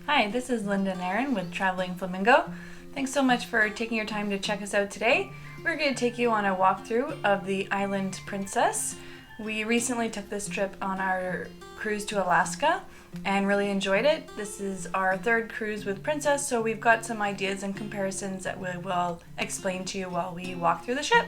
Hi, this is Linda and Aaron with Traveling Flamingo. Thanks so much for taking your time to check us out today. We're going to take you on a walkthrough of the island Princess. We recently took this trip on our cruise to Alaska and really enjoyed it. This is our third cruise with Princess, so we've got some ideas and comparisons that we will explain to you while we walk through the ship.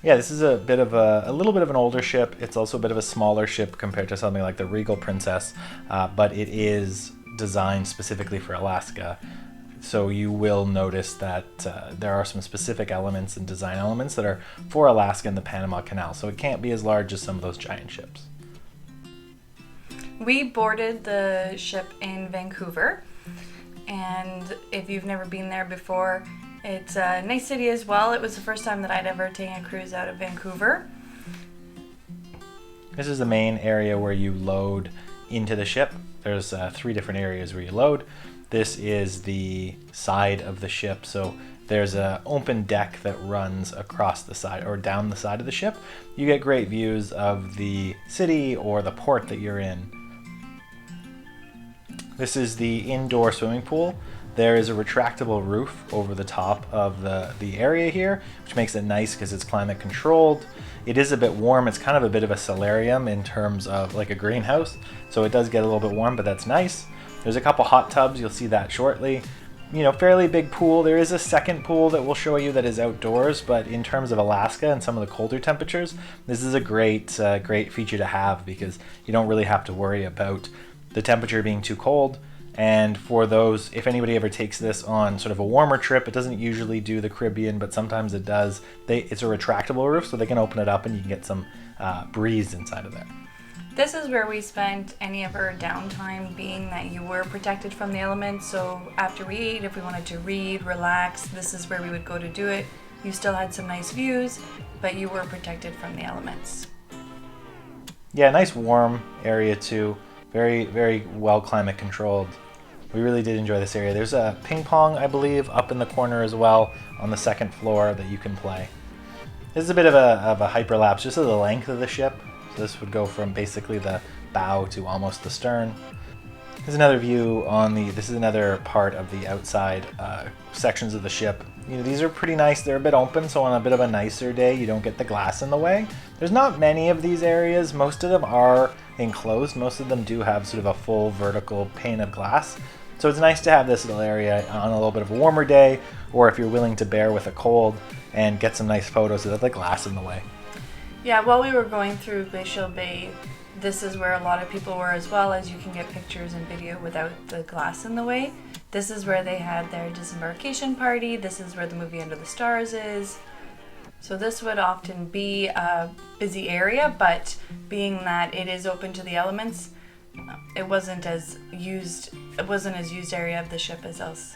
Yeah, this is a little bit of an older ship. It's also a bit of a smaller ship compared to something like the Regal Princess, but it is designed specifically for Alaska. So you will notice that there are some specific elements and design elements that are for Alaska and the Panama Canal. So it can't be as large as some of those giant ships. We boarded the ship in Vancouver, and if you've never been there before, it's a nice city as well. It was the first time that I'd ever taken a cruise out of Vancouver. This is the main area where you load into the ship. There's 3 different areas where you load. This is the side of the ship, so there's an open deck that runs across the side or down the side of the ship. You get great views of the city or the port that you're in. This is the indoor swimming pool. There is a retractable roof over the top of the area here, which makes it nice because it's climate controlled. It is a bit warm. It's kind of a bit of a solarium in terms of like a greenhouse, so it does get a little bit warm, but that's nice. There's a couple hot tubs. You'll see that shortly. You know, fairly big pool. There is a second pool that we'll show you that is outdoors, but in terms of Alaska and some of the colder temperatures, this is a great feature to have because you don't really have to worry about the temperature being too cold. And for those, if anybody ever takes this on sort of a warmer trip, it doesn't usually do the Caribbean, but sometimes it does. It's a retractable roof, so they can open it up and you can get some breeze inside of there. This is where we spent any of our downtime, being that you were protected from the elements. So after we ate, if we wanted to read, relax, this is where we would go to do it. You still had some nice views, but you were protected from the elements. Yeah, nice warm area too. Very, very well climate controlled. We really did enjoy this area. There's a ping pong, I believe, up in the corner as well on the second floor that you can play. This is a bit of a hyperlapse just of the length of the ship. So this would go from basically the bow to almost the stern. Here's another view this is another part of the outside sections of the ship. You know, these are pretty nice. They're a bit open, so on a bit of a nicer day, you don't get the glass in the way. There's not many of these areas. Most of them are enclosed. Most of them do have sort of a full vertical pane of glass. So it's nice to have this little area on a little bit of a warmer day, or if you're willing to bear with a cold and get some nice photos without the glass in the way. Yeah, while we were going through Glacial Bay, this is where a lot of people were, as well as you can get pictures and video without the glass in the way. This is where they had their disembarkation party. This is where the movie Under the Stars is. So this would often be a busy area, but being that it is open to the elements, it wasn't as used area of the ship as else.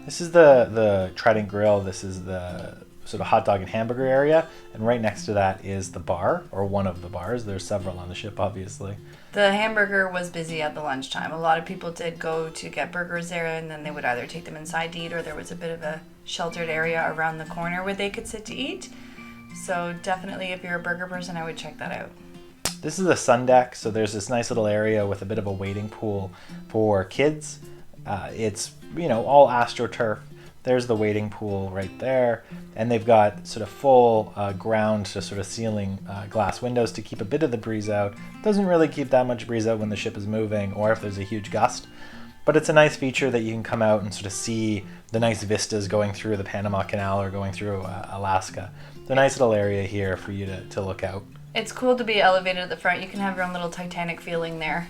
This is the Trident Grille. This is the sort of hot dog and hamburger area, and right next to that is the bar, or one of the bars. There's several on the ship, obviously. The hamburger was busy at the lunchtime. A lot of people did go to get burgers there, and then they would either take them inside to eat, or there was a bit of a sheltered area around the corner where they could sit to eat. So definitely, if you're a burger person, I would check that out. This is a sun deck, so there's this nice little area with a bit of a wading pool for kids. It's, you know, all AstroTurf. There's the wading pool right there, and they've got sort of full ground to sort of ceiling glass windows to keep a bit of the breeze out. Doesn't really keep that much breeze out when the ship is moving or if there's a huge gust, but it's a nice feature that you can come out and sort of see the nice vistas going through the Panama Canal or going through Alaska. It's a nice little area here for you to look out. It's cool to be elevated at the front. You can have your own little Titanic feeling there.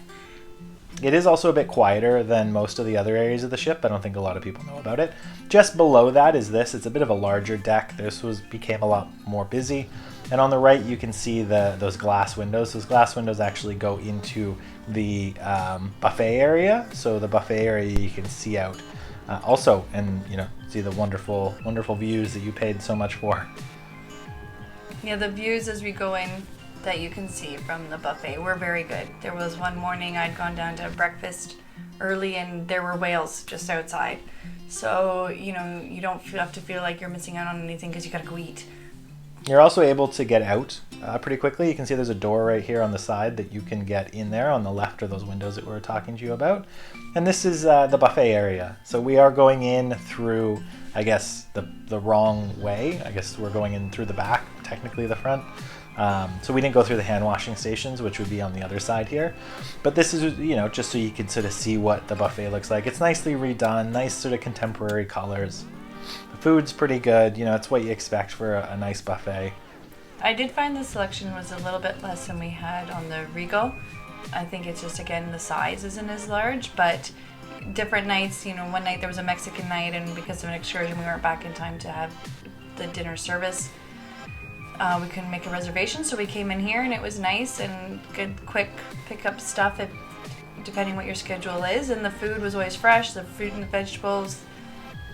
It is also a bit quieter than most of the other areas of the ship. I don't think a lot of people know about it. Just below that is this. It's a bit of a larger deck. This became a lot more busy. And on the right, you can see those glass windows. Those glass windows actually go into the buffet area. So the buffet area you can see out also, and you know, see the wonderful, wonderful views that you paid so much for. Yeah, the views as we go in that you can see from the buffet were very good. There was one morning I'd gone down to breakfast early and there were whales just outside. So, you know, you don't have to feel like you're missing out on anything because you gotta go eat. You're also able to get out pretty quickly. You can see there's a door right here on the side that you can get in there. On the left are those windows that we were talking to you about. And this is the buffet area. So we are going in through, I guess, the wrong way. I guess we're going in through the back, technically the front. So we didn't go through the hand washing stations, which would be on the other side here. But this is, you know, just so you can sort of see what the buffet looks like. It's nicely redone, nice sort of contemporary colors. The food's pretty good. You know, it's what you expect for a nice buffet. I did find the selection was a little bit less than we had on the Regal. I think it's just, again, the size isn't as large, but different nights, you know, one night there was a Mexican night, and because of an excursion we weren't back in time to have the dinner service. We couldn't make a reservation, so we came in here, and it was nice and good, quick pick up stuff depending what your schedule is. And the food was always fresh, the fruit and the vegetables.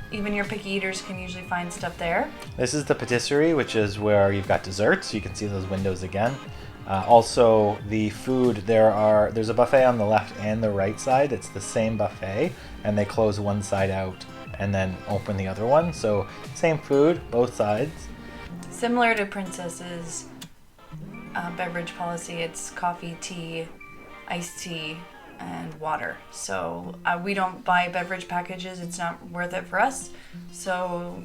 Even your picky eaters can usually find stuff there. This is the patisserie, which is where you've got desserts. You can see those windows again. Also, the food, there's a buffet on the left and the right side. It's the same buffet, and they close one side out and then open the other one. So same food, both sides. Similar to Princess's beverage policy, it's coffee, tea, iced tea, and water. So we don't buy beverage packages. It's not worth it for us. So,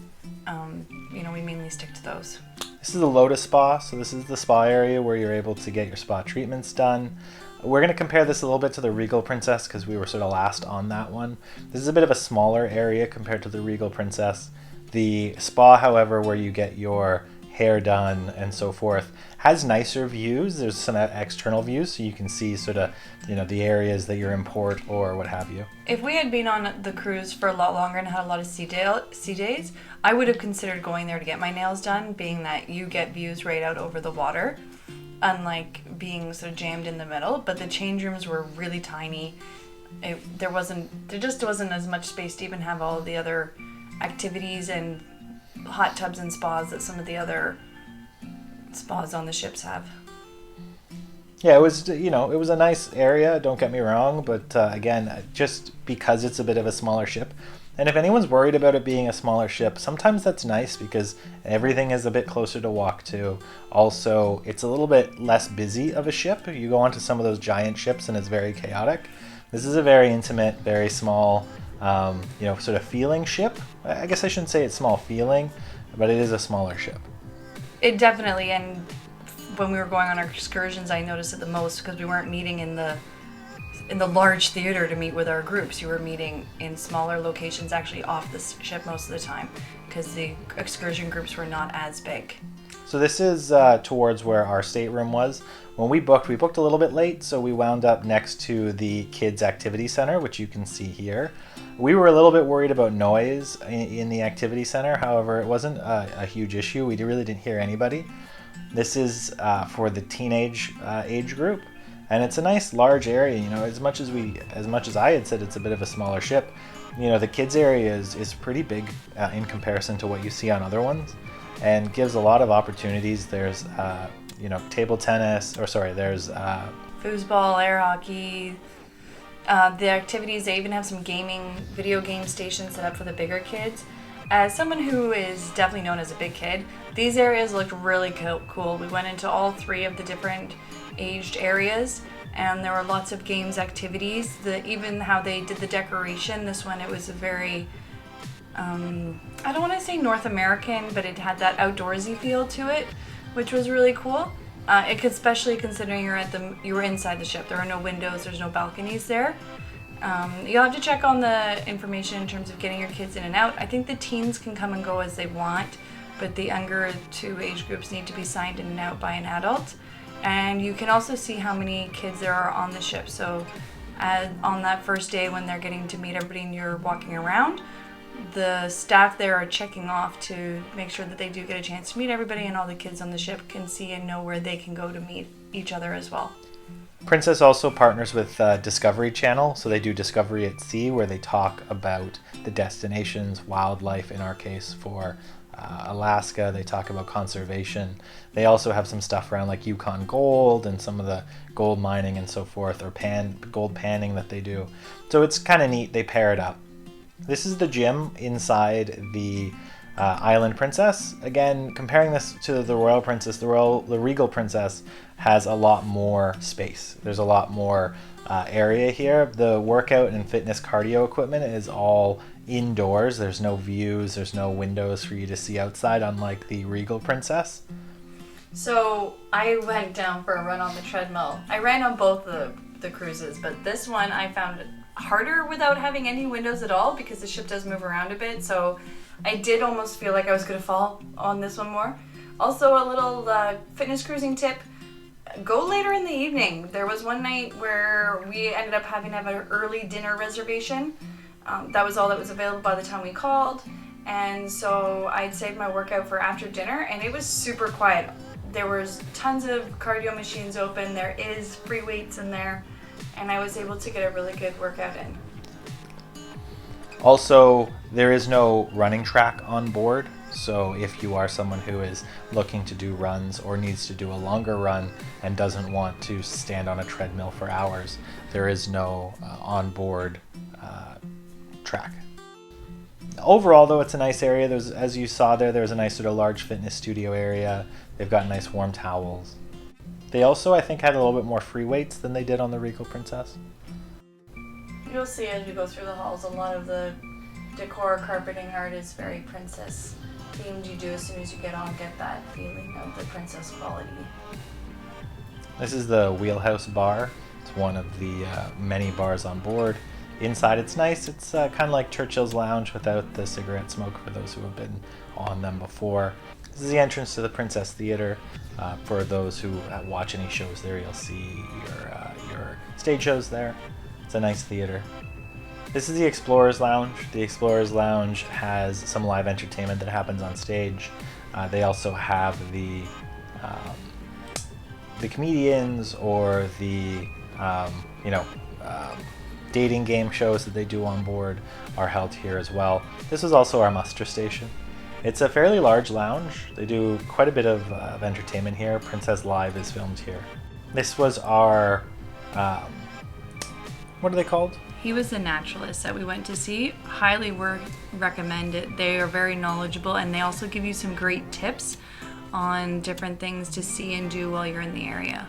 you know, we mainly stick to those. This is the Lotus Spa. So this is the spa area where you're able to get your spa treatments done. We're going to compare this a little bit to the Regal Princess because we were sort of last on that one. This is a bit of a smaller area compared to the Regal Princess. The spa, however, where you get your hair done and so forth, has nicer views. There's some external views, so you can see sort of, you know, the areas that you're in port or what have you. If we had been on the cruise for a lot longer and had a lot of sea days, I would have considered going there to get my nails done, being that you get views right out over the water, unlike being sort of jammed in the middle. But the change rooms were really tiny. There just wasn't as much space to even have all the other activities and hot tubs and spas that some of the other spas on the ships have. Yeah, it was, you know, it was a nice area, don't get me wrong, but again, just because it's a bit of a smaller ship, and if anyone's worried about it being a smaller ship, sometimes that's nice because everything is a bit closer to walk to. Also, it's a little bit less busy of a ship. You go onto some of those giant ships and it's very chaotic. This is a very intimate, very small, you know, sort of feeling ship. I guess I shouldn't say it's small feeling, but it is a smaller ship. It definitely, and when we were going on our excursions, I noticed it the most because we weren't meeting in the large theater to meet with our groups. You were meeting in smaller locations, actually off the ship most of the time, because the excursion groups were not as big. So this is towards where our stateroom was. When we booked a little bit late, so we wound up next to the kids' activity center, which you can see here. We were a little bit worried about noise in the activity center. However, it wasn't a huge issue. We really didn't hear anybody. This is for the teenage age group, and it's a nice large area. You know, as much as I had said, it's a bit of a smaller ship. You know, the kids area is pretty big in comparison to what you see on other ones, and gives a lot of opportunities. There's you know, table tennis, there's foosball, air hockey. The activities, they even have some video game stations set up for the bigger kids. As someone who is definitely known as a big kid, these areas looked really cool. We went into all three of the different aged areas, and there were lots of games, activities. Even how they did the decoration, this one, it was a very, I don't want to say North American, but it had that outdoorsy feel to it, which was really cool. Especially considering you were inside the ship. There are no windows, there's no balconies there. You'll have to check on the information in terms of getting your kids in and out. I think the teens can come and go as they want, but the younger two age groups need to be signed in and out by an adult. And you can also see how many kids there are on the ship. So on that first day when they're getting to meet everybody and you're walking around, the staff there are checking off to make sure that they do get a chance to meet everybody, and all the kids on the ship can see and know where they can go to meet each other as well. Princess also partners with Discovery Channel, so they do Discovery at Sea, where they talk about the destinations, wildlife in our case for Alaska. They talk about conservation. They also have some stuff around like Yukon Gold and some of the gold mining and so forth, or gold panning that they do. So it's kind of neat. They pair it up. This is the gym inside the Island Princess. Again, comparing this to the Royal Princess, the Regal Princess has a lot more space. There's a lot more area here. The workout and fitness cardio equipment is all indoors. There's no views, there's no windows for you to see outside, unlike the Regal Princess. So I went down for a run on the treadmill. I ran on both the cruises, but this one I found harder without having any windows at all because the ship does move around a bit. So I did almost feel like I was going to fall on this one more. Also, a little fitness cruising tip. Go later in the evening. There was one night where we ended up having to have an early dinner reservation. That was all that was available by the time we called. And so I'd saved my workout for after dinner, and it was super quiet. There was tons of cardio machines open. There is free weights in there, and I was able to get a really good workout in. Also, there is no running track on board. So if you are someone who is looking to do runs or needs to do a longer run and doesn't want to stand on a treadmill for hours, there is no onboard track. Overall, though, it's a nice area. As you saw there's a nice sort of large fitness studio area. They've got nice warm towels. They also, I think, had a little bit more free weights than they did on the Regal Princess. You'll see as we go through the halls, a lot of the decor, carpeting art is very princess themed. You do, as soon as you get on, get that feeling of the princess quality. This is the Wheelhouse Bar. It's one of the many bars on board. Inside it's nice. It's kind of like Churchill's Lounge without the cigarette smoke for those who have been on them before. This is the entrance to the Princess Theater. For those who watch any shows there, you'll see your stage shows there. It's a nice theater. This is the Explorer's Lounge. The Explorer's Lounge has some live entertainment that happens on stage. They also have the comedians or the dating game shows that they do on board are held here as well. This is also our muster station. It's a fairly large lounge. They do quite a bit of entertainment here. Princess Live is filmed here. This was our, what are they called? He was the naturalist that we went to see. Highly recommend it. They are very knowledgeable, and they also give you some great tips on different things to see and do while you're in the area.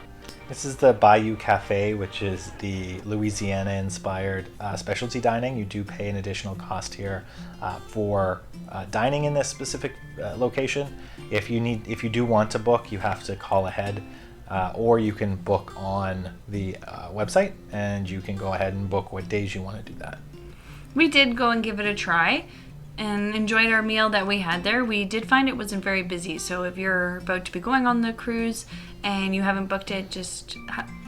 This is the Bayou Cafe, which is the Louisiana-inspired specialty dining. You do pay an additional cost here for dining in this specific location. If you do want to book, you have to call ahead. Or you can book on the website, and you can go ahead and book what days you want to do that. We did go and give it a try and enjoyed our meal that we had there. We did find it wasn't very busy, so if you're about to be going on the cruise and you haven't booked it, just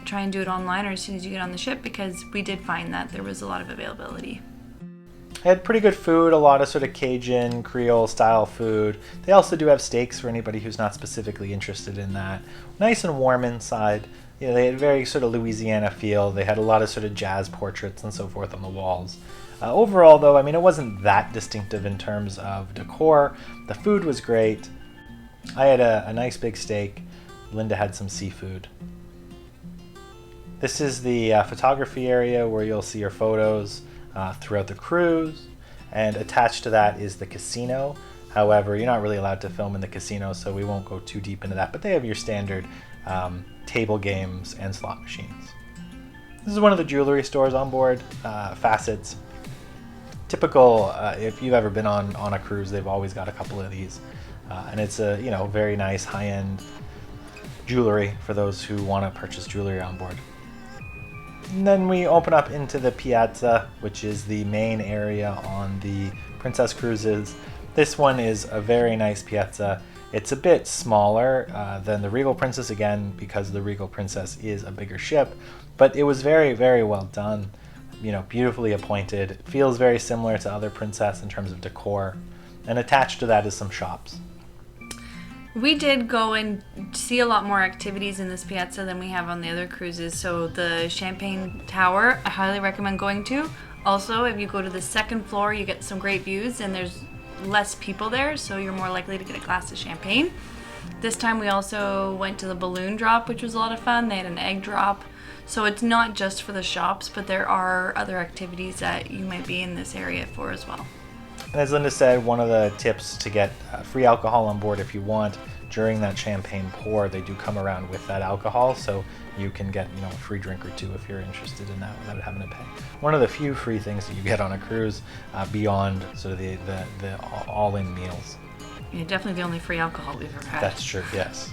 try and do it online or as soon as you get on the ship, because we did find that there was a lot of availability. They had pretty good food, a lot of sort of Cajun, Creole style food. They also do have steaks for anybody who's not specifically interested in that. Nice and warm inside. You know, they had a very sort of Louisiana feel. They had a lot of sort of jazz portraits and so forth on the walls. Overall, though, I mean, it wasn't that distinctive in terms of decor. The food was great. I had a nice big steak. Linda had some seafood. This is the photography area where you'll see your photos throughout the cruise, and attached to that is the casino. However, you're not really allowed to film in the casino, so we won't go too deep into that, but they have your standard table games and slot machines. This is one of the jewelry stores on board, Facets. Typical, if you've ever been on a cruise, they've always got a couple of these, and it's a very nice high-end jewelry for those who want to purchase jewelry on board. And then we open up into the Piazza, which is the main area on the Princess Cruises. This one is a very nice Piazza. It's a bit smaller than the Regal Princess, again, because the Regal Princess is a bigger ship, but it was very, very well done. Beautifully appointed. It feels very similar to other Princess in terms of decor, and attached to that is some shops. We did go and see a lot more activities in this Piazza than we have on the other cruises. So the Champagne Tower, I highly recommend going to. Also, if you go to the second floor, you get some great views, and there's less people there, so you're more likely to get a glass of champagne. This time we also went to the balloon drop, which was a lot of fun. They had an egg drop. So it's not just for the shops, but there are other activities that you might be in this area for as well. And as Linda said, one of the tips to get free alcohol on board if you want during that champagne pour, they do come around with that alcohol, so you can get, you know, a free drink or two if you're interested in that without having to pay. One of the few free things that you get on a cruise beyond sort of the all-in meals. Yeah, definitely the only free alcohol we've ever had. That's true, yes.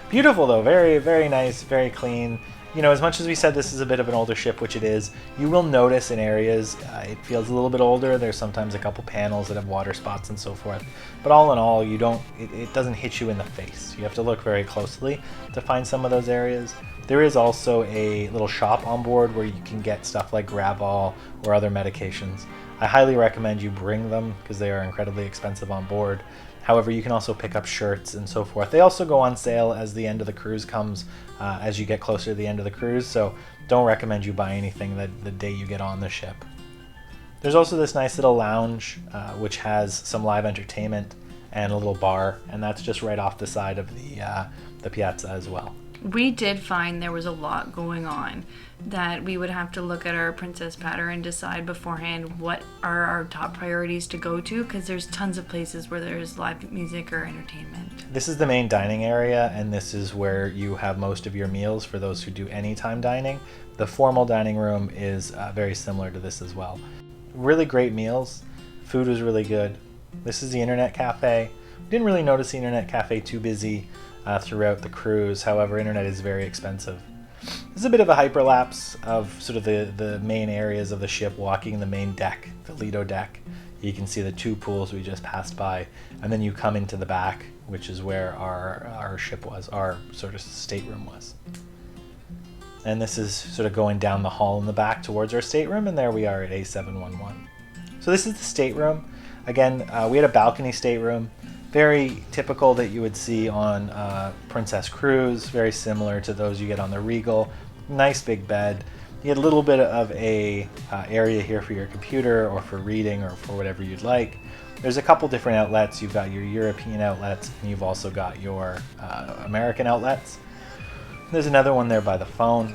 Beautiful though, very, very nice, very clean. You know, as much as we said this is a bit of an older ship, which it is, you will notice in areas it feels a little bit older. There's sometimes a couple panels that have water spots and so forth. But all in all, it doesn't hit you in the face. You have to look very closely to find some of those areas. There is also a little shop on board where you can get stuff like Gravol or other medications. I highly recommend you bring them because they are incredibly expensive on board. However, you can also pick up shirts and so forth. They also go on sale as the end of the cruise comes, as you get closer to the end of the cruise, so don't recommend you buy anything the day you get on the ship. There's also this nice little lounge, which has some live entertainment and a little bar, and that's just right off the side of the Piazza as well. We did find there was a lot going on that we would have to look at our Princess Patter and decide beforehand what are our top priorities to go to, because there's tons of places where there's live music or entertainment. This is the main dining area, and this is where you have most of your meals for those who do anytime dining. The formal dining room is very similar to this as well. Really great meals. Food was really good. This is the Internet Cafe. We didn't really notice the Internet Cafe too busy throughout the cruise. However, internet is very expensive. This is a bit of a hyperlapse of sort of the main areas of the ship, walking the main deck, the Lido deck. You can see the two pools we just passed by, and then you come into the back, which is where our ship was, our sort of stateroom was. And this is sort of going down the hall in the back towards our stateroom, and there we are at A711. So this is the stateroom. Again, we had a balcony stateroom. Very typical that you would see on Princess Cruse, very similar to those you get on the Regal. Nice big bed. You get a little bit of a area here for your computer or for reading or for whatever you'd like. There's a couple different outlets. You've got your European outlets, and you've also got your American outlets. There's another one there by the phone.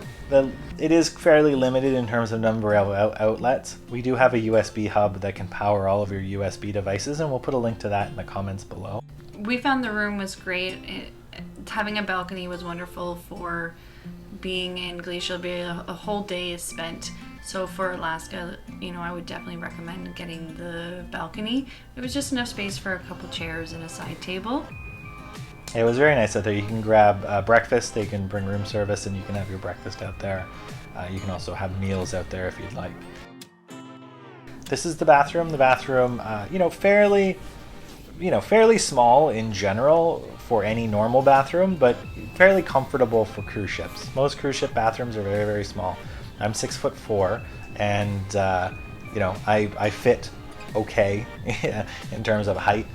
It is fairly limited in terms of number of outlets. We do have a USB hub that can power all of your USB devices, and we'll put a link to that in the comments below. We found the room was great. Having a balcony was wonderful for being in Glacial Bay. A whole day is spent. So for Alaska, you know, I would definitely recommend getting the balcony. There was just enough space for a couple chairs and a side table. It was very nice out there. You can grab breakfast. They can bring room service, and you can have your breakfast out there. You can also have meals out there if you'd like. This is the bathroom. The bathroom, fairly small in general for any normal bathroom, but fairly comfortable for cruise ships. Most cruise ship bathrooms are very, very small. I'm 6'4", and I fit okay in terms of height.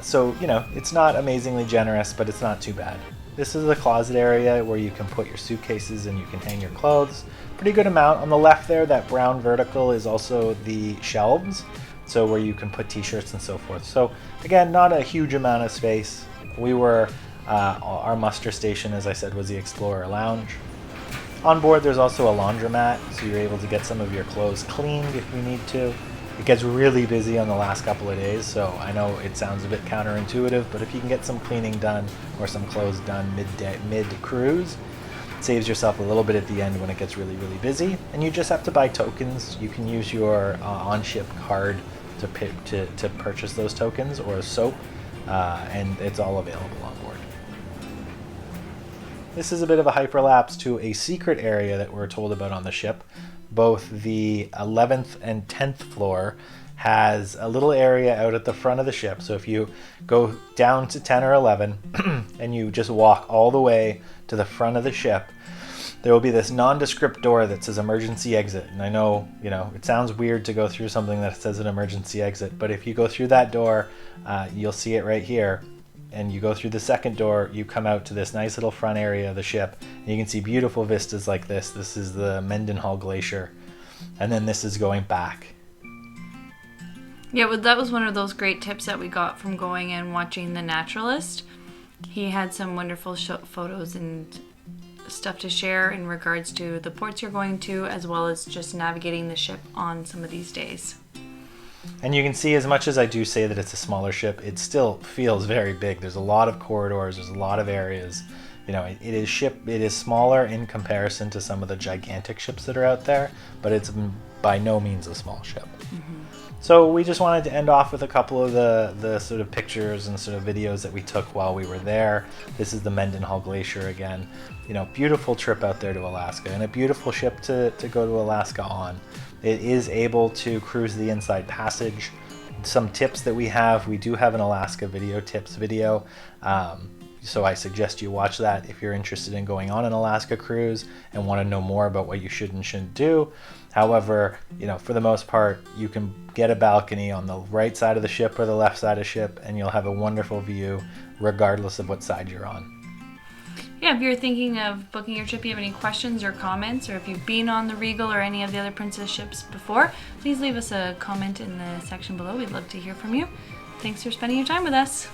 So it's not amazingly generous, but it's not too bad. This is the closet area where you can put your suitcases and you can hang your clothes. Pretty good amount. On the left there, that brown vertical is also the shelves, so where you can put t-shirts and so forth. So again, not a huge amount of space. Our muster station, as I said, was the Explorer Lounge. On board, there's also a laundromat, so you're able to get some of your clothes cleaned if you need to. It gets really busy on the last couple of days, so I know it sounds a bit counterintuitive, but if you can get some cleaning done or some clothes done mid-cruise, it saves yourself a little bit at the end when it gets really, really busy. And you just have to buy tokens. You can use your on-ship card to purchase those tokens, or a soap, and it's all available on board. This is a bit of a hyperlapse to a secret area that we're told about on the ship. Both the 11th and 10th floor has a little area out at the front of the ship. So if you go down to 10 or 11 and you just walk all the way to the front of the ship, there will be this nondescript door that says emergency exit. And I know, it sounds weird to go through something that says an emergency exit, but if you go through that door, you'll see it right here. And you go through the second door, you come out to this nice little front area of the ship, and you can see beautiful vistas like this. This is the Mendenhall Glacier, and then this is going back. Yeah, well, that was one of those great tips that we got from going and watching The Naturalist. He had some wonderful photos and stuff to share in regards to the ports you're going to, as well as just navigating the ship on some of these days. And you can see, as much as I do say that it's a smaller ship, it still feels very big. There's a lot of corridors, there's a lot of areas. You know, it is smaller in comparison to some of the gigantic ships that are out there, but it's by no means a small ship. So we just wanted to end off with a couple of the sort of pictures and sort of videos that we took while we were there. This is the Mendenhall Glacier again. You know, beautiful trip out there to Alaska, and a beautiful ship to go to Alaska on. It is able to cruise the Inside Passage. Some tips that we do have an Alaska video tips video. So I suggest you watch that if you're interested in going on an Alaska cruise and want to know more about what you should and shouldn't do. However, you know, for the most part, you can get a balcony on the right side of the ship or the left side of the ship, and you'll have a wonderful view regardless of what side you're on. Yeah, if you're thinking of booking your trip, you have any questions or comments, or if you've been on the Regal or any of the other Princess ships before, please leave us a comment in the section below. We'd love to hear from you. Thanks for spending your time with us.